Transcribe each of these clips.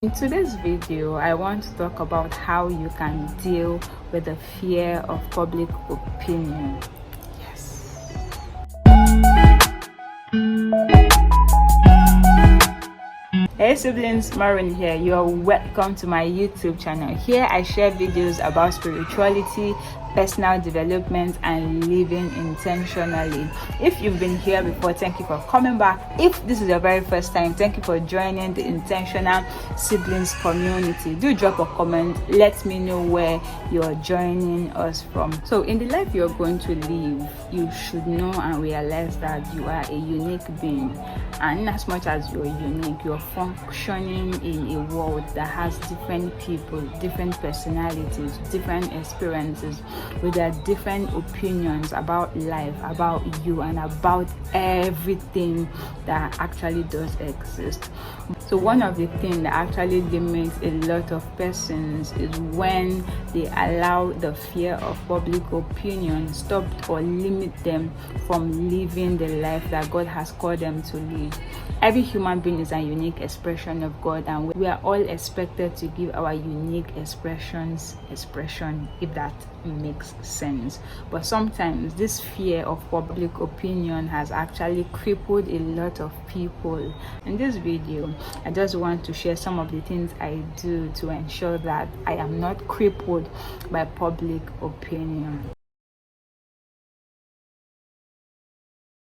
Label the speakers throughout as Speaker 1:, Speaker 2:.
Speaker 1: In today's video, I want to talk about how you can deal with the fear of public opinion. Yes. Hey siblings, Maureen here. You're welcome to my YouTube channel. Here I share videos about spirituality, personal development, and living intentionally. If you've been here before, thank you for coming back. If this is your very first time, thank you for joining the intentional siblings community. Do drop a comment, let me know where you're joining us from. So in the life you're going to live, you should know and realize that you are a unique being, and in as much as you're unique, you're functioning in a world that has different people, different personalities, different experiences, with their different opinions about life, about you, and about everything that actually does exist. So one of the things that actually limits a lot of persons is when they allow the fear of public opinion stop or limit them from living the life that God has called them to live. Every human being is a unique expression of God, and we are all expected to give our unique expression, if that makes sense. But sometimes this fear of public opinion has actually crippled a lot of people. In this video, I just want to share some of the things I do to ensure that I am not crippled by public opinion.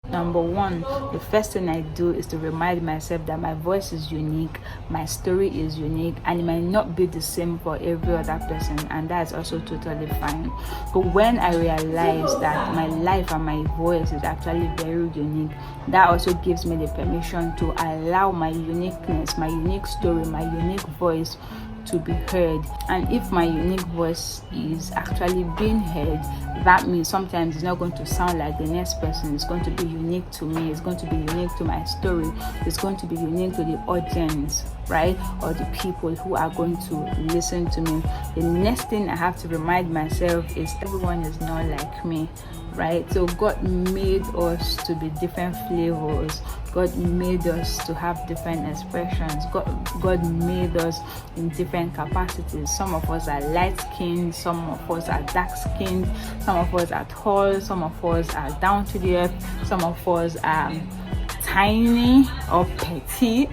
Speaker 1: Number one, the first thing I do is to remind myself that my voice is unique, my story is unique, and it might not be the same for every other person, and that is also totally fine. But when I realize that my life and my voice is actually very unique, that also gives me the permission to allow my uniqueness, my unique story, my unique voice to be heard. And if my unique voice is actually being heard, that means sometimes it's not going to sound like the next person. It's going to be unique to me, it's going to be unique to my story, it's going to be unique to the audience, right? Or the people who are going to listen to me. The next thing I have to remind myself is everyone is not like me, right? So God made us to be different flavors. God made us to have different expressions. God made us in different capacities. Some of us are light skinned, some of us are dark skinned, some of us are tall, some of us are down to the earth, some of us are tiny or petite,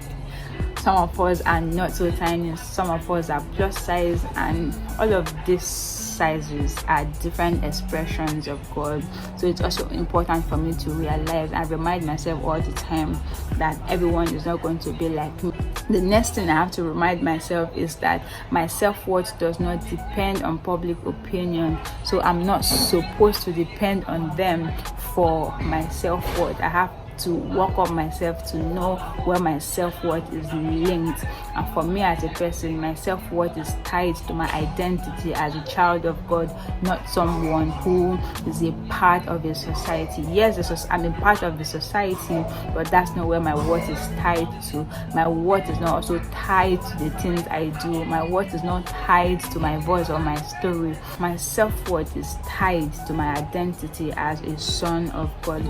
Speaker 1: some of us are not so tiny, some of us are plus size, and all of these sizes are different expressions of God. So it's also important for me to realize and remind myself all the time that everyone is not going to be like me. The next thing I have to remind myself is that my self-worth does not depend on public opinion. So I'm not supposed to depend on them for my self-worth. I have to work on myself to know where my self-worth is linked. And for me as a person, my self-worth is tied to my identity as a child of God, not someone who is a part of a society. Yes, I'm a part of the society, but that's not where my worth is tied to. My worth is not also tied to the things I do. My worth is not tied to my voice or my story. My self-worth is tied to my identity as a son of God.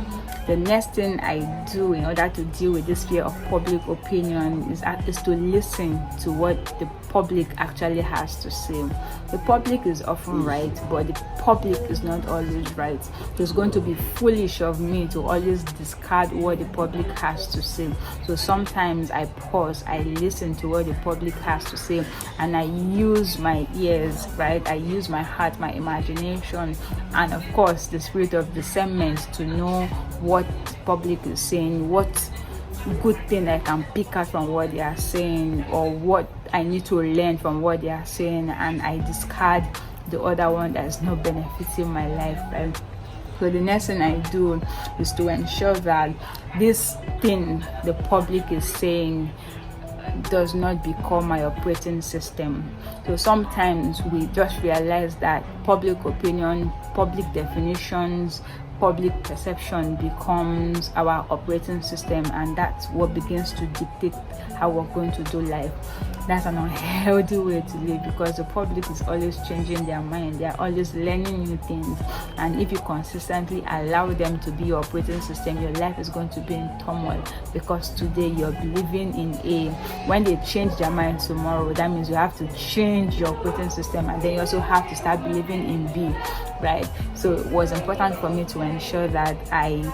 Speaker 1: The next thing I do in order to deal with this fear of public opinion is to listen to what the public actually has to say. The public is often right, but the public is not always right. It's going to be foolish of me to always discard what the public has to say. So sometimes I pause, I listen to what the public has to say, and I use my ears, right? I use my heart, my imagination, and of course the spirit of discernment to know what the public is saying, what good thing I can pick out from what they are saying, or what I need to learn from what they are saying, and I discard the other one that is not benefiting my life, right? So the next thing I do is to ensure that this thing the public is saying does not become my operating system. So sometimes we just realize that public opinion, public definitions, public perception becomes our operating system, and that's what begins to dictate how we're going to do life. That's an unhealthy way to live, because the public is always changing their mind. They're always learning new things, and if you consistently allow them to be your operating system, your life is going to be in turmoil, because today you're believing in A. When they change their mind tomorrow, that means you have to change your operating system, and then you also have to start believing in B, right? So it was important for me to ensure that I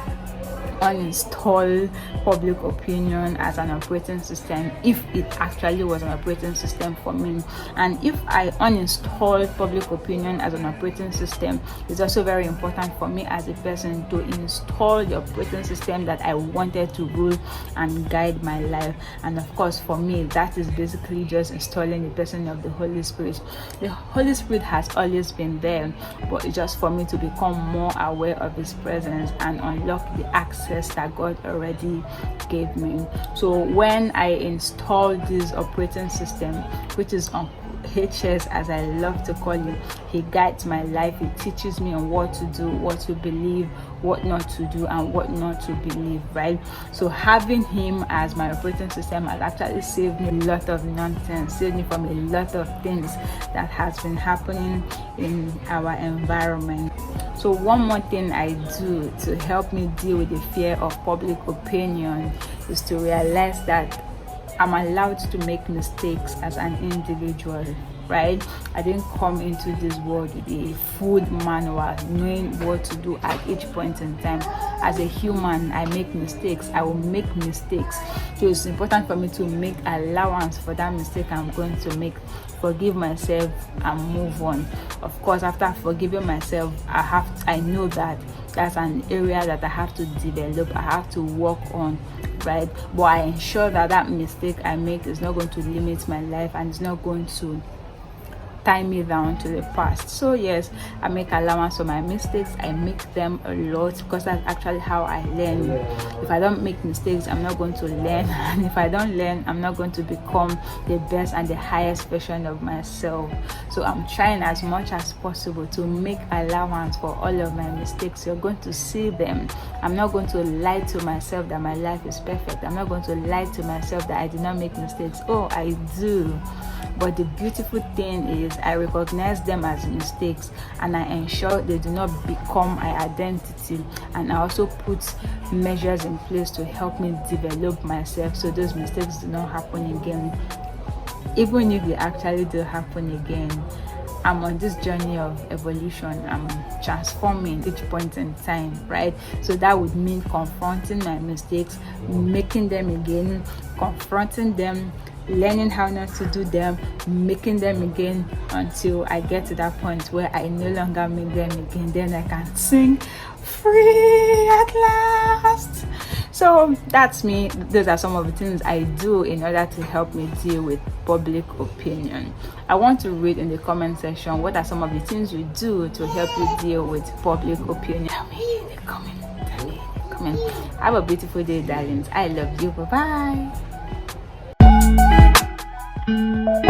Speaker 1: uninstall public opinion as an operating system, if it actually was an operating system for me. And if I uninstall public opinion as an operating system, it's also very important for me as a person to install the operating system that I wanted to rule and guide my life. And of course, for me, that is basically just installing the person of the Holy Spirit. The Holy Spirit has always been there, but it's just for me to become more aware of his presence and unlock the access that God already gave me. So when I install this operating system, which is on HS as I love to call it, he guides my life. He teaches me on what to do, what to believe, what not to do, and what not to believe, right? So having him as my operating system has actually saved me a lot of nonsense, saved me from a lot of things that has been happening in our environment. So one more thing I do to help me deal with the fear of public opinion is to realize that I'm allowed to make mistakes as an individual, right? I didn't come into this world with a full manual knowing what to do at each point in time. As a human, I make mistakes. I will make mistakes. So it's important for me to make allowance for that mistake I'm going to make, forgive myself and move on. Of course, after forgiving myself, I know that that's an area that I have to develop, I have to work on, right? But I ensure that that mistake I make is not going to limit my life, and it's not going to tie me down to the past. So yes, I make allowance for my mistakes. I make them a lot, because that's actually how I learn. If I don't make mistakes, I'm not going to learn, and if I don't learn, I'm not going to become the best and the highest version of myself. So I'm trying as much as possible to make allowance for all of my mistakes. You're going to see them. I'm not going to lie to myself that my life is perfect. I'm not going to lie to myself that I did not make mistakes. Oh, I do. But the beautiful thing is I recognize them as mistakes, and I ensure they do not become my identity. And I also put measures in place to help me develop myself, so those mistakes do not happen again. Even if they actually do happen again, I'm on this journey of evolution. I'm transforming each point in time, right? So that would mean confronting my mistakes, making them again, confronting them, learning how not to do them, making them again, until I get to that point where I no longer make them again. Then I can sing free at last. So that's me. Those are some of the things I do in order to help me deal with public opinion. I want to read in the comment section, what are some of the things you do to help you deal with public opinion? Tell me in the comment. Have a beautiful day, darlings. I love you. Bye bye.